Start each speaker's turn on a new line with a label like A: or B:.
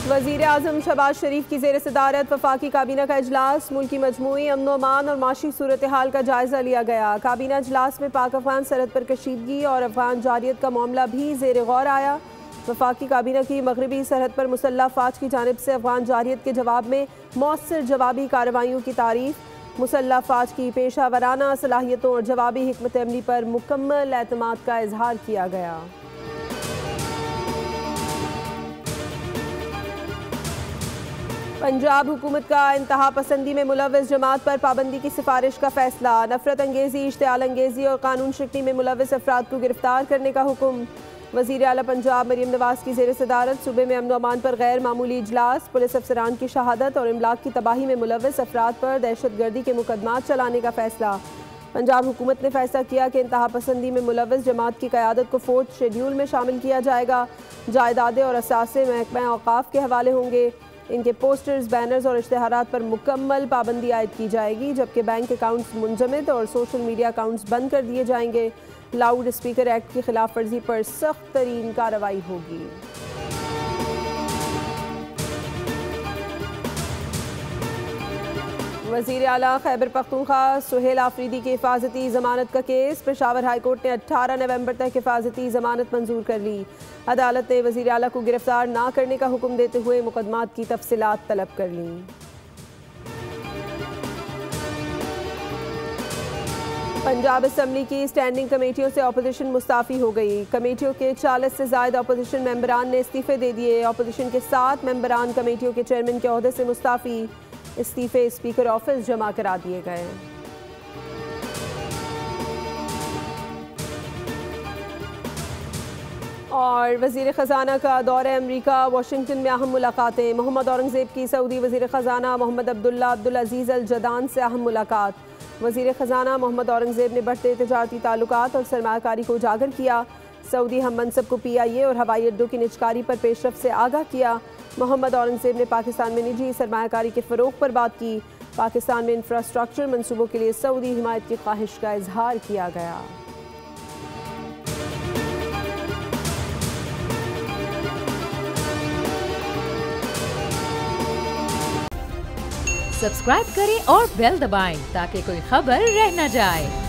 A: वज़ीर आज़म शहबाज शरीफ की ज़ेर सदारत वफाकी काबीना का इजलास। मुल्की मजमूई अमन व अमान और माशी सूरत हाल का जायज़ा लिया गया। काबीना इजलास में पाक अफगान सरहद पर कशीदगी और अफगान जारियत का मामला भी ज़ेर गौर आया। वफाकी काबीना की मगरबी सरहद पर मुसल्लह फ़ौज की जानिब से अफगान जारियत के जवाब में मौसर जवाबी कार्रवाइयों की तारीफ। मुसल्लह फ़ौज की पेशा वराना सलाहियतों और जवाबी हिकमत अमली पर मुकम्मल एतमाद का इजहार किया गया। पंजाब हुकूमत का इंतहा पसंदी में मुलव्वस जमात पर पाबंदी की सिफारिश का फैसला। नफरत अंगेज़ी, इश्तिआल अंगेज़ी और कानून शिकनी में मुलव्वस अफराद को गिरफ्तार करने का हुक्म। वज़ीर आला पंजाब मरीम नवाज़ की ज़ेर सदारत सूबे में अमन व अमान पर गैर मामूली इजलास। पुलिस अफसरान की शहादत और इमलाक की तबाही में मुलव्वस अफराद पर दहशत गर्दी के मुकदमात चलाने का फैसला। पंजाब हुकूमत ने फैसला किया कि इंतहा पसंदी में मुलव्वस जमात की क़यादत को 4th शेड्यूल में शामिल किया जाएगा। जायदादें और असासे महकमा औक़ाफ़ के हवाले होंगे। इनके पोस्टर्स, बैनर्स और इश्तिहारात पर मुकम्मल पाबंदी आयद की जाएगी, जबकि बैंक अकाउंट्स मुंजमद और सोशल मीडिया अकाउंट्स बंद कर दिए जाएंगे। लाउड स्पीकर एक्ट की खिलाफ वर्जी पर सख्त तरीन कार्रवाई होगी। वज़ीर आला खैबर पख्तूनख्वा सुहेल आफरीदी की हिफाजती ज़मानत का केस। पेशावर हाई कोर्ट ने 18 नवंबर तक हिफाजती ज़मानत मंजूर कर ली। अदालत ने वज़ीर आला को गिरफ्तार ना करने का हुक्म देते हुए मुकदमात की तफसीलात तलब कर लीं। पंजाब असम्बली की स्टैंडिंग कमेटियों से अपोजिशन मुस्ताफ़ी हो गई। कमेटियों के 40 से ज़ायद अपोजिशन मेंबरान ने इस्तीफ़े दे दिए। अपोजिशन के 7 मेंबरान कमेटियों के चेयरमैन के ओहदे से मुस्ताफ़ी। इस्तीफ़े स्पीकर ऑफिस जमा करा दिए गए। और वज़ीर ख़जाना का दौरा अमरीका, वाशिंगटन में अहम मुलाकातें। मोहम्मद औरंगज़ेब की सऊदी वज़ीर ख़जाना मोहम्मद अब्दुल्ला अब्दुल अज़ीज़ अल जदान से अहम मुलाकात। वज़ीर ख़जाना मोहम्मद औरंगज़ेब ने बढ़ते तजारती ताल्लुकात और सरमायाकारी को उजागर किया। सऊदी हम मनसब को PIA और हवाई अड्डों की निजकारी पर पेशरफ से आगाह किया। मोहम्मद औरंगज़ेब ने पाकिस्तान में निजी सरमायाकारी के फ़रोग़ पर बात की। पाकिस्तान में इंफ्रास्ट्रक्चर मनसूबों के लिए सऊदी हिमायत की ख्वाहिश का इजहार किया गया।
B: सब्सक्राइब करें और बेल दबाएं ताकि कोई खबर रह न जाए।